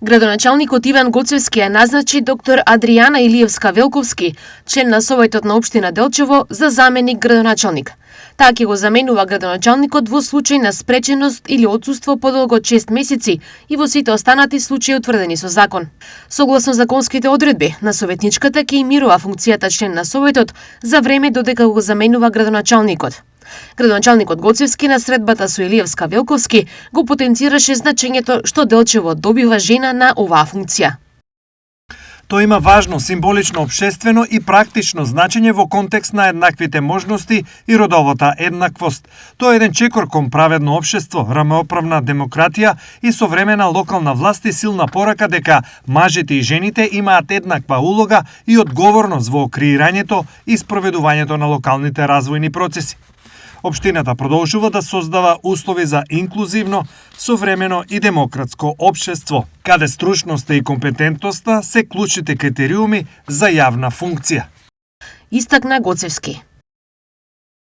Градоначалникот Иван Гоцевски ја назначи доктор Адријана Илиевска-Велковски, член на Советот на општина Делчево, за заменик градоначалник. Таа ќе го заменува градоначалникот во случај на спреченост или отсуство подолго од 6 месеци и во сите останати случаи утврдени со закон. Согласно законските одредби, на советничката ќе им мирува функцијата член на Советот за време додека го заменува градоначалникот. Градоначалникот Гоцевски на средбата со Илиевска-Велковски го потенцираше значењето што Делчево добива жена на оваа функција. Тоа има важно символично општествено и практично значење во контекст на еднаквите можности и родовата еднаквост. Тоа е еден чекор кон праведно општество, рамеоправна демократија и современа локална власт и силна порака дека мажите и жените имаат еднаква улога и одговорност во креирањето и спроведувањето на локалните развојни процеси. Општината продолжува да создава услови за инклузивно, современо и демократско општество, каде стручноста и компетентноста се клучните критериуми за јавна функција. Истакна Гоцевски.